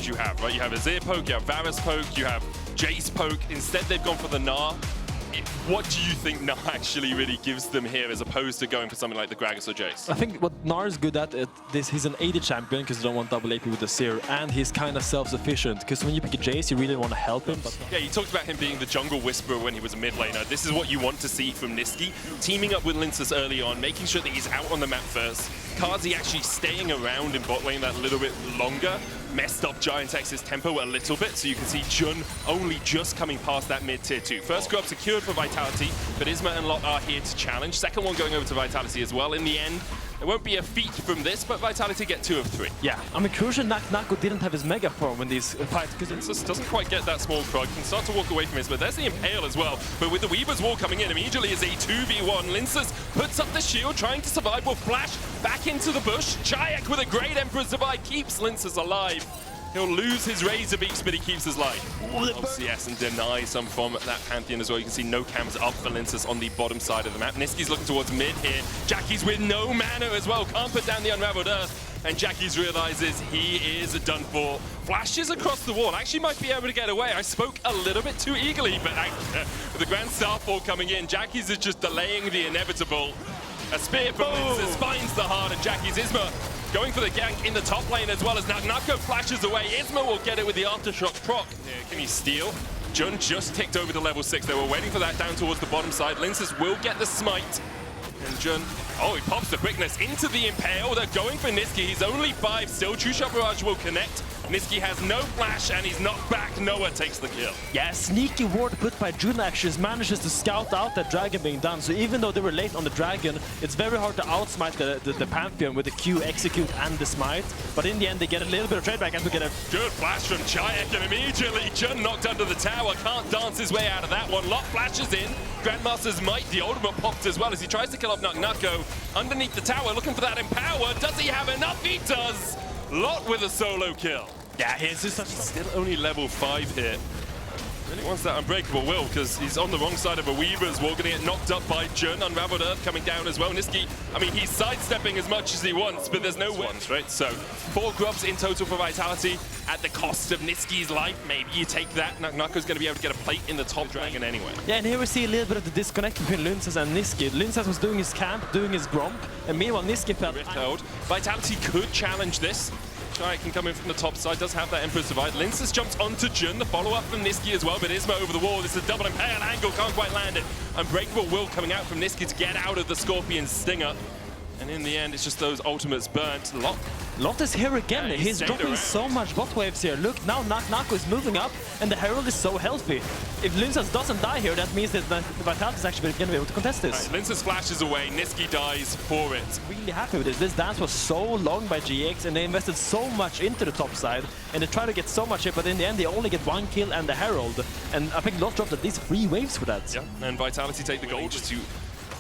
waves you have, right? You have Azir poke, you have Varus poke, you have Jace poke. Instead, they've gone for the Gnar. What do you think Gnar actually really gives them here as opposed to going for something like the Gragas or Jace? I think what Gnar is good at, he's an AD champion because you don't want double AP with the Azir, and he's kind of self-sufficient because when you pick a Jace, you really want to help him. But yeah, you talked about him being the jungle whisperer when he was a mid laner. This is what you want to see from Nisqy, teaming up with Linces early on, making sure that he's out on the map first. Kazi actually staying around in bot lane that little bit longer, messed up GiantX's tempo a little bit, so you can see Jun only just coming past that mid tier 2. First grab secured for Vitality, but Isma and Lot are here to challenge. Second one going over to Vitality as well. In the end, there won't be a feat from this, but Vitality get 2 of 3. yeah, I mean, crucial Nako didn't have his mega form in these fights because Linces doesn't quite get that small frog, can start to walk away from his, but there's the Impale as well. But with the Weaver's Wall coming in, immediately is a 2v1. Linces puts up the shield, trying to survive, will flash back into the bush. GiantX with a great Emperor's Divide keeps Linces alive. He'll lose his Razor Beaks, but he keeps his life. LCS and deny some from that Pantheon as well. You can see no cams up for Linces on the bottom side of the map. Nisqy's looking towards mid here. Jackie's with no mana as well. Can't put down the Unraveled Earth. And Jackie's realizes he is done for. Flashes across the wall. Actually might be able to get away. I spoke a little bit too eagerly, but with the Grand Starfall coming in, Jackie's is just delaying the inevitable. A spear from Linces finds the heart of Jackie's. Isma going for the gank in the top lane as well as Nako flashes away. Isma will get it with the Aftershock proc. Yeah, can he steal? Jun just ticked over to level 6. They were waiting for that down towards the bottom side. Linces will get the smite. And Jun, oh, he pops the quickness into the Impale. They're going for Nisqy. He's only 5 still. True Shot Barrage will connect. Nisqy has no flash and he's knocked back. Noah takes the kill. Yeah, sneaky ward put by Jun actually manages to scout out that dragon being done. So even though they were late on the dragon, it's very hard to outsmite the Pantheon with the Q, execute, and the smite. But in the end, they get a little bit of trade back and we get a good flash from GiantX, and immediately Jun knocked under the tower. Can't dance his way out of that one. Lot flashes in. Grandmaster's Might, the ultimate popped as well as he tries to kill off Nako underneath the tower, looking for that Empower. Does he have enough? He does. Lot with a solo kill. Yeah, he's just still only level 5 here. Really wants that Unbreakable Will because he's on the wrong side of a Weaver's Wall, going to get knocked up by Jun. Unraveled Earth coming down as well. Nisqy, I mean, he's sidestepping as much as he wants, but there's no ones, right? So 4 grubs in total for Vitality at the cost of Nisqy's life. Maybe you take that. Nako's going to be able to get a plate in the top dragon anyway. Yeah, and here we see a little bit of the disconnect between Linces and Nisqy. Linces was doing his camp, doing his Gromp, and meanwhile Nisqy felt... Vitality could challenge this. GiantX can come in from the top side, does have that Emperor's Divide. Linces jumps onto Jun, the follow-up from Nisqy as well, but Isma over the wall. This is a double Impale angle, can't quite land it. Unbreakable Will coming out from Nisqy to get out of the Scorpion Stinger. And in the end, it's just those ultimates burnt. Lot is here again. Yeah, he's dropping around so much bot waves here. Look, now Nako is moving up, and the Herald is so healthy. If Linces doesn't die here, that means that Vitality is actually going to be able to contest this. Right, Linces flashes away, Nisqy dies for it. Really happy with this. This dance was so long by GX, and they invested so much into the top side, and they try to get so much here, but in the end, they only get 1 kill and the Herald. And I think Lot dropped at least 3 waves for that. Yeah, and Vitality take the gold just to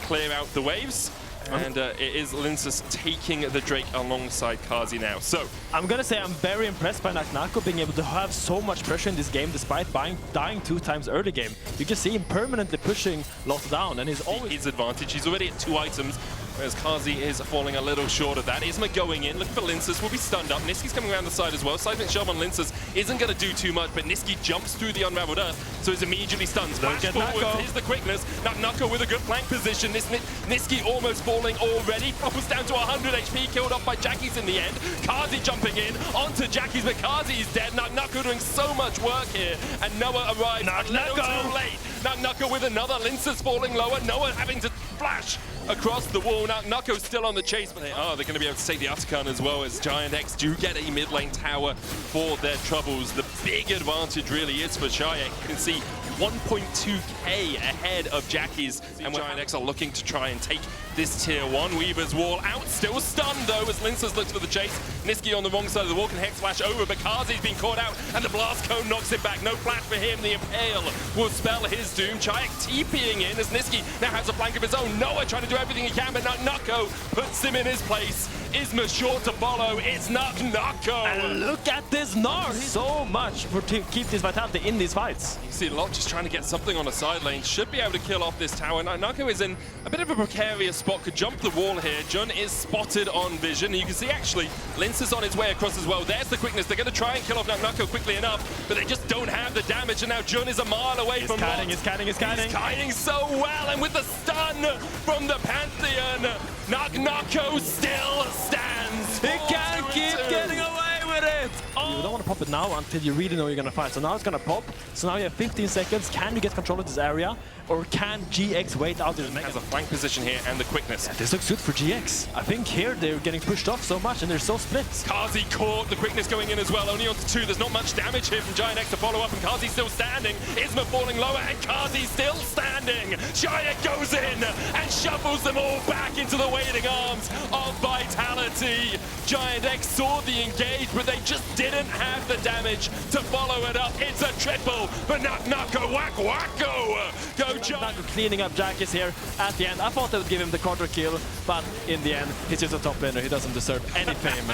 clear out the waves. And it is Linces taking the Drake alongside Kazi now. So I'm gonna say I'm very impressed by Nako being able to have so much pressure in this game despite dying 2 times early game. You can see him permanently pushing Lot down, and he's always his advantage. He's already at 2 items, whereas Kazi is falling a little short of that. Isma going in, looking for Linces, will be stunned up. Nisqy's coming around the side as well. Seismic Shove on Linces isn't going to do too much, but Nisqy jumps through the Unraveled Earth, so he's immediately stunned. Flash forward, here's the quickness. Nako with a good flank position. Nisqy almost falling already. Propels down to 100 HP, killed off by Jackie's in the end. Kazi jumping in onto Jackie's, but Kazi's dead. Nako doing so much work here, and Noah arrives a little too late. Nako with another. Linces falling lower. Noah having to flash across the wall. Now Nako's still on the chase, but they're going to be able to take the Atakan as well, as GiantX do get a mid lane tower for their troubles. The big advantage really is for GiantX. You can see 1.2k ahead of Jackie's, and GiantX are looking to try and take this tier 1. Weaver's Wall out, still stunned though as Linces looks for the chase. Nisqy on the wrong side of the wall can Hex Flash over, but Kazi's been caught out and the Blast Cone knocks it back. No flash for him, the Impale will spell his doom. GiantX TPing in as Nisqy now has a flank of his own. Noah trying to do everything he can, but Nako puts him in his place. Isma short to follow. It's Nako. And look at this Gnar! So much to keep this vitality in these fights. You see LOC just trying to get something on the side lane. Should be able to kill off this tower. Now, Nako is in a bit of a precarious spot. Could jump the wall here. Jun is spotted on vision. You can see actually Lince is on his way across as well. There's the quickness. They're going to try and kill off Nako quickly enough, but they just don't have the damage. And now Jun is a mile away from LOC. He's kiting so well, and with the stun from the Pantheon, Nako still stands. He can't keep getting away with it! Oh. You don't want to pop it now until you really know you're going to fight. So now it's going to pop. So now you have 15 seconds. Can you get control of this area? Or can GX wait out this mega? Has a flank position here and the quickness. Yeah, this looks good for GX. I think here they're getting pushed off so much and they're so split. Kazi caught, the quickness going in as well, only onto 2. There's not much damage here from GiantX to follow up, and Kazi's still standing. Isma falling lower, and Kazi's still standing. Giant goes in and shuffles them all back into the waiting arms of Vitality. GiantX saw the engage, but they just didn't have the damage to follow it up. It's a triple, but Nako, wacko. Go Nako cleaning up Jackis here at the end. I thought they would give him the quarter kill, but in the end, he's just a top laner. He doesn't deserve any fame.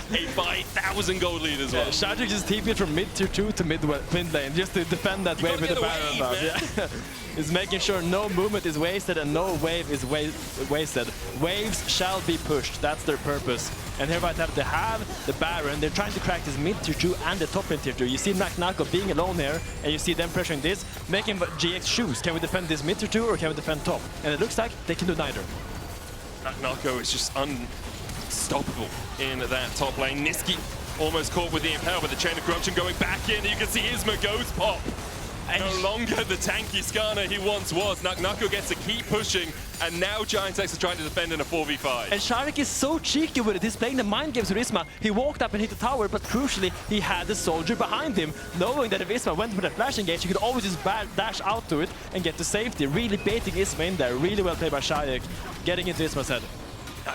A 5,000 gold lead as well. Shadrack just TP'd from mid tier 2 to mid lane just to defend that wave with the Baron. Yeah. He's making sure no movement is wasted and no wave is wasted. Waves shall be pushed. That's their purpose. And here Vitality, they have the Baron. They're trying to crack this mid tier 2 and the top lane tier 2. You see Nako being alone here, and you see them pressuring this, making GX choose. Can we defend this mid tier 2 or can we defend top? And it looks like they can do neither. Nako is just unstoppable in that top lane. Niski almost caught with the impale, but the chain of corruption going back in. You can see Isma goes pop. No longer the tanky Skarner he once was. Nako gets to keep pushing, and now GiantX are trying to defend in a 4v5. And Shadrack is so cheeky with it. He's playing the mind games with Isma. He walked up and hit the tower, but crucially, he had the soldier behind him, knowing that if Isma went for the flash engage, he could always just dash out to it and get to safety. Really baiting Isma in there. Really well played by Shadrack, getting into Isma's head.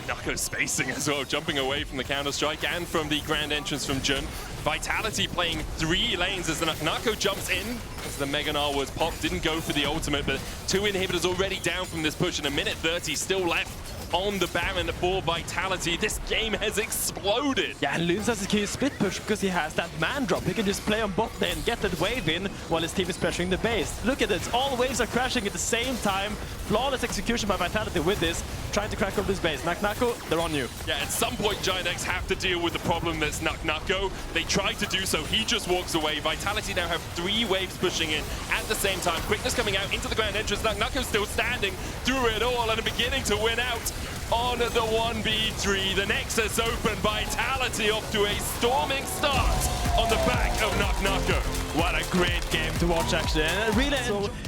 Nako spacing as well, jumping away from the counter-strike and from the grand entrance from Jun. Vitality playing 3 lanes as the Nako jumps in, as the Mega Gnar was popped, didn't go for the ultimate, but 2 inhibitors already down from this push, and a minute 30 still left on the Baron for Vitality. This game has exploded. Yeah, and Lune has a key split push because he has that man drop. He can just play on bot lane, get that wave in while his team is pressuring the base. Look at this, all waves are crashing at the same time. Flawless execution by Vitality with this, trying to crack over this base. Nako, they're on you. Yeah, at some point GiantX have to deal with the problem that's Nako. They tried to do so, he just walks away. Vitality now have 3 waves pushing in at the same time. Quickness coming out into the grand entrance. Nako's still standing through it all and beginning to win out on the 1v3. The Nexus open. Vitality off to a storming start on the back of Nako. What a great game to watch, actually. And really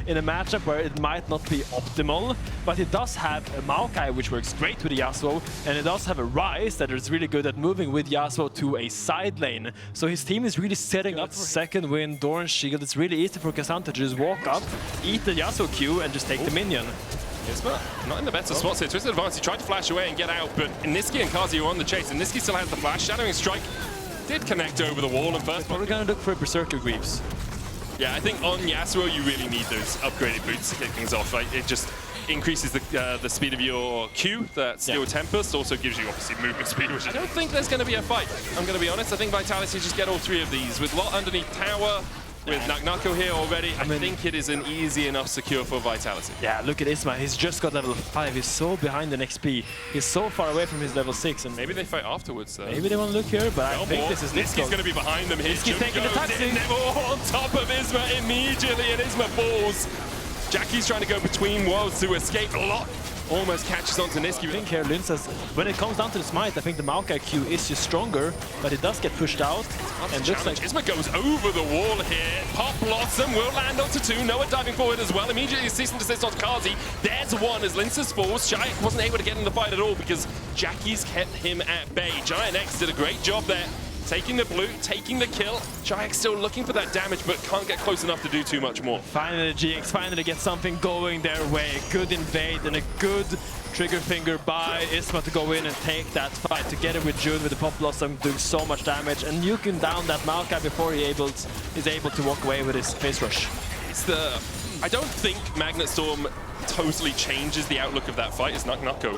in a matchup where it might not be optimal, but it does have a Maokai, which works great with the Yasuo, and it does have a Ryze that is really good at moving with Yasuo to a side lane. So his team is really setting up for second win, Doran Shield. It's really easy for Kazan to just walk up, eat the Yasuo Q, and just take the minion. Isma not in the better spots here. Twisted Advance, he tried to flash away and get out, but Niski and Kazi are on the chase, and Niski still has the flash. Shadowing Strike did connect over the wall, and first we're going to look for Berserker Greaves. Yeah, I think on Yasuo you really need those upgraded boots to kick things off. Right? It just increases the speed of your Q. That Steel Tempest also gives you obviously movement speed, which I don't think there's going to be a fight. I'm going to be honest. I think Vitality just get all 3 of these with Lot underneath tower. With Nako here already, I think it is an easy enough secure for Vitality. Yeah, look at Isma. He's just got level 5. He's so behind in XP. He's so far away from his level 6. And maybe they fight afterwards, though. Maybe they want to look here, but I think this is Niski's going to be behind them here. Niski's taking the taxi. On top of Isma immediately, and Isma falls. Jackie's trying to go between worlds to escape. A lot. Almost catches onto Niski. I think here Lune says, when it comes down to the smite, I think the Maokai Q is just stronger, but it does get pushed out. And looks like Isma goes over the wall here. Pop Blossom will land onto 2. Noah diving forward as well. Immediately cease and desist onto Kazi. There's 1 as Linces falls. Giant wasn't able to get in the fight at all because Jackie's kept him at bay. GiantX did a great job there. Taking the blue, taking the kill. GiantX still looking for that damage, but can't get close enough to do too much more. Finally, GX finally gets something going their way. Good invade and a good trigger finger by Isma to go in and take that fight together with June with the Pop Blossom doing so much damage. And you can down that Maokai before he is able to walk away with his face rush. It's the... I don't think Magnet Storm totally changes the outlook of that fight is Nuko.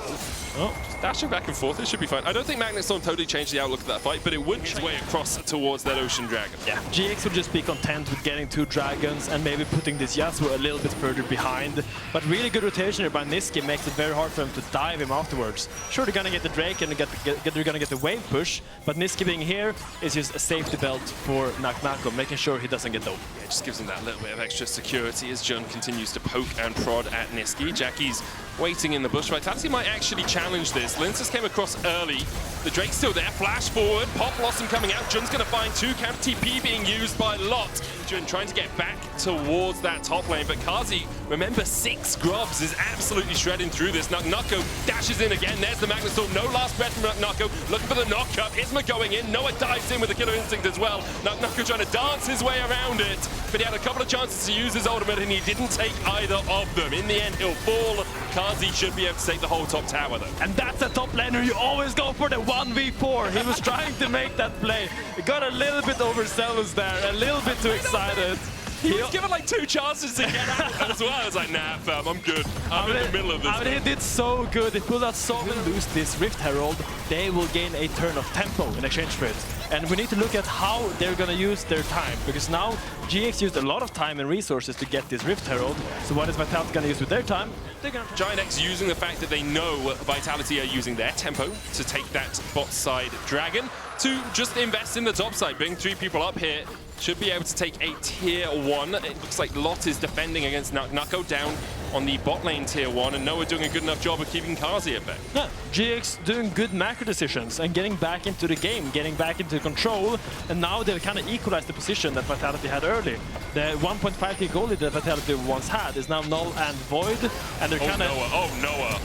Oh, just dashing back and forth, it should be fine. I don't think Magnetstorm totally changed the outlook of that fight, but it would his way across towards that Ocean Dragon. Yeah, GX would just be content with getting 2 dragons and maybe putting this Yasuo a little bit further behind. But really good rotation here by Niski makes it very hard for him to dive him afterwards. Sure, they're gonna get the Drake and they're gonna get the wave push, but Niski being here is just a safety belt for Nako, making sure he doesn't get doped. Yeah, it just gives him that little bit of extra security as Jun continues to poke and prod at Niski. Jackie's waiting in the bush. Vitality might actually challenge this. Linces came across early. The Drake's still there. Flash forward. Pop Blossom coming out. Jun's going to find 2 camp TP being used by Lot. Jun trying to get back towards that top lane. But Kazi, remember, 6 grubs is absolutely shredding through this. Nako dashes in again. There's the Magnetstorm. No last breath from Nako. Looking for the knock-up. Isma going in. Noah dives in with the Killer Instinct as well. Nako trying to dance his way around it. But he had a couple of chances to use his ultimate and he didn't take either of them. In the end, he'll fall. Kazi should be able to take the whole top tower though. And that's a top laner. You always go for the 1v4. He was trying to make that play. He got a little bit overzealous there, a little bit too excited. He was given like 2 chances to get out as well. I was like, nah, fam, I'm good. I'm in the middle of this. I mean, he did so good. He pulled out so many. Lose this Rift Herald, they will gain a turn of tempo in exchange for it. And we need to look at how they're going to use their time, because now GX used a lot of time and resources to get this Rift Herald. So what is Vitality going to use with their time? They're going to GiantX using the fact that they know Vitality are using their tempo to take that bot side dragon to just invest in the top side. Bring 3 people up here. Should be able to take a tier 1. It looks like Lot is defending against Nako down on the bot lane tier 1, and Noah doing a good enough job of keeping Kazi at bay. Yeah, GX doing good macro decisions and getting back into the game, getting back into control, and now they've kind of equalized the position that Vitality had early. The 1.5k goalie that Vitality once had is now null and void, and they're kind of... Noah.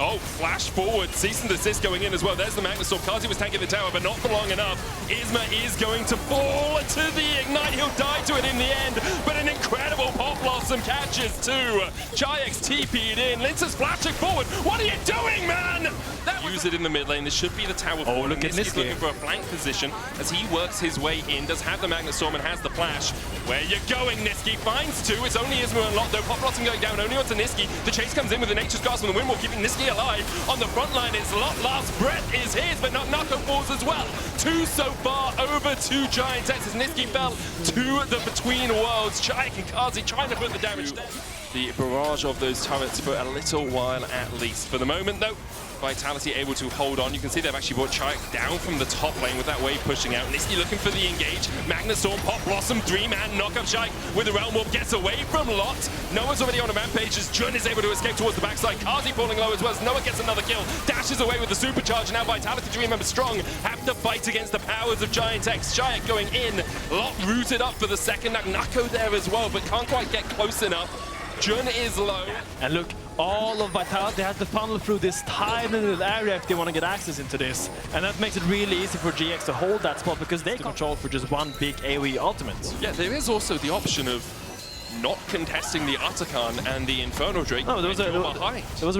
Oh, flash forward. Cease and desist going in as well. There's the Magnetstorm. Kazi was tanking the tower, but not for long enough. Isma is going to fall to the Ignite. He'll die to it in the end, but an incredible Pop Blossom catches too. GiantX TP'd in. Lince's flashing forward. What are you doing, man? Use it in the mid lane. This should be the tower. Oh, look at Niski's Niski. looking for a flank position as he works his way in. Does have the Magnetstorm and has the flash. Where you going, Niski? Finds 2. It's only Isma and Lot, though. Pop Blossom going down only onto Niski. The chase comes in with the Nature's Grasp on the Windwall, keeping Niski alive. On the front line, it's Lot. Last breath is his, but Nako falls as well. 2 so far over to GiantX as Niski fell to the Between Worlds. Chayak and Kazi trying to put the damage down. The barrage of those turrets for a little while at least. For the moment, though, Vitality able to hold on. You can see they've actually brought Chayak down from the top lane with that wave pushing out. Niski looking for the engage. Magnetstorm, Pop Blossom, 3-man knock-up. Chayak with the Realm Warp gets away from Lot. Noah's already on a rampage as Jun is able to escape towards the backside. Kazi falling low as well as Noah gets another kill. Dashes away with the supercharge. Now Vitality, to remember, strong. Have to fight against the powers of GiantX. Chayak going in. Lot rooted up for the second. Nako there as well, but can't quite get close enough. Jun is low. And look, all of Vitality has to funnel through this tiny little area if they want to get access into this. And that makes it really easy for GX to hold that spot because they control for just one big AoE ultimate. Yeah, there is also the option of not contesting the Atakan and the Inferno Drake. No, there was a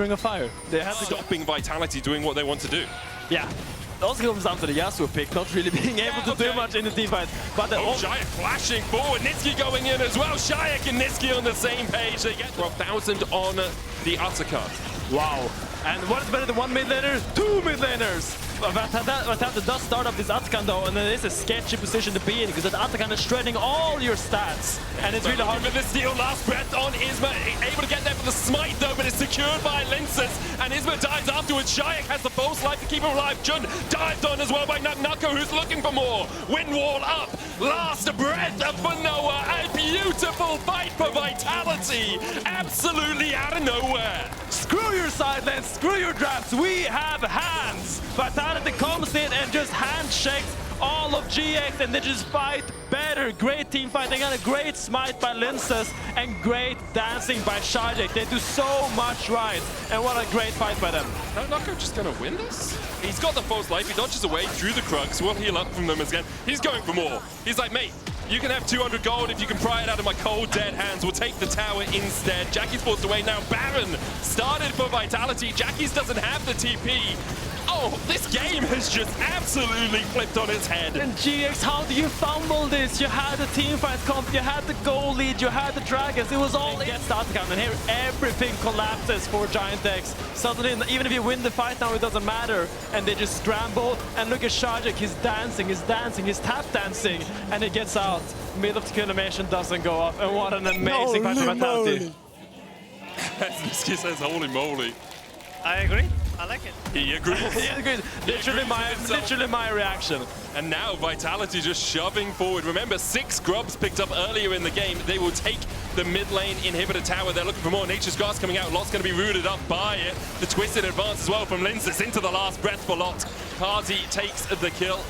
Ring of Fire. They had to stopping Vitality doing what they want to do. Yeah. It also comes down to the Yasuo pick, not really being able to do much in the team fight. But Chayak flashing forward, Niski going in as well. Chayak and Niski on the same page. They get 1,000 on the Atakan. Wow. And what is better than 1 mid laner? 2 mid laners! Vitality does start up this Atakan though, and it is a sketchy position to be in because that Atakan is shredding all your stats. And it's really hard. With the steal, last breath on Isma, able to get there for the smite though, but it's secured by Linces. And Isma dies afterwards. Chayak has the false life to keep him alive. Jun dived on as well by Nako, who's looking for more. Wind wall up. Last breath for Noah. A beautiful fight for Vitality. Absolutely out of nowhere. Screw your side lanes, screw your drafts. We have hands. Vitality comes in and just handshakes all of GX and they just fight better. Great team fighting and a great smite by Linces and great dancing by Shajek. They do so much right and what a great fight by them. Is Nako just gonna win this? He's got the false life, he dodges away through the Krugs. We'll heal up from them again. He's going for more. He's like, mate, you can have 200 gold if you can pry it out of my cold, dead hands. We'll take the tower instead. Jackie's forced away now. Baron started for Vitality. Jackie's doesn't have the TP. Oh, this game has just absolutely flipped on its head. And GX, how do you fumble this? You had the teamfight comp, you had the goal lead, you had the Dragons. It was all in start count, and here everything collapses for GiantX. Suddenly, even if you win the fight now, it doesn't matter. And they just scramble. And look at Shajek, he's dancing, he's tap dancing, and he gets out. Mid of the kill animation doesn't go up, and what an amazing fight for Vitality. This kid says, holy moly. I agree. I like it. He agrees. He agrees. Literally my reaction. And now Vitality just shoving forward. Remember, 6 grubs picked up earlier in the game. They will take the mid lane inhibitor tower. They're looking for more. Nature's Grass coming out. Lot's going to be rooted up by it. The twisted advance as well from Linsus into the last breath for Lot. Kazi takes the kill.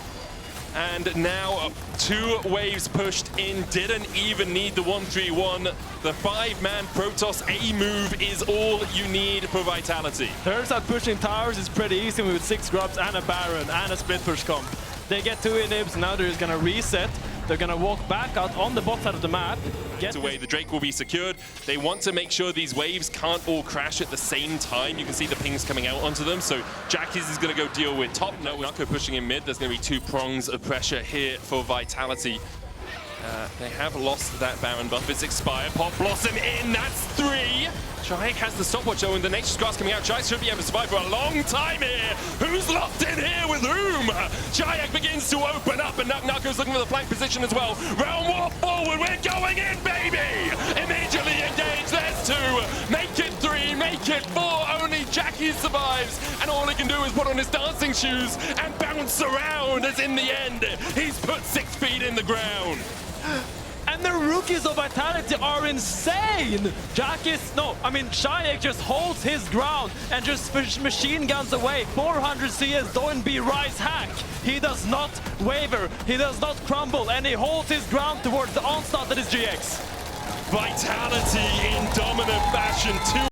And now 2 waves pushed in, didn't even need the 1-3-1. The 5-man Protoss A move is all you need for Vitality. Turns out pushing towers is pretty easy with 6 grubs and a Baron and a split push comp. They get 2 inhibs, now they're just gonna reset. They're gonna walk back out on the bot side of the map. Get away, the Drake will be secured. They want to make sure these waves can't all crash at the same time. You can see the pings coming out onto them. So Jackies is gonna go deal with top. No, Nako pushing in mid. There's gonna be 2 prongs of pressure here for Vitality. They have lost that Baron buff. It's expired. Pop Blossom in, that's 3. Jayek has the stopwatch though, and the Nature's Grass coming out. Jayek should be able to survive for a long time here. Who's locked in here with whom? Jayek begins to open up, and Nako's looking for the flank position as well. Realm War forward, we're going in, baby! Immediately engaged, there's 2. Make it 3, make it 4. Only Jackie survives, and all he can do is put on his dancing shoes and bounce around, as in the end, he's put 6 feet in the ground. And the rookies of Vitality are insane! Shayek just holds his ground and just machine guns away. 400 CS, don't be Rise hack. He does not waver, he does not crumble, and he holds his ground towards the onslaught that is GX. Vitality in dominant fashion.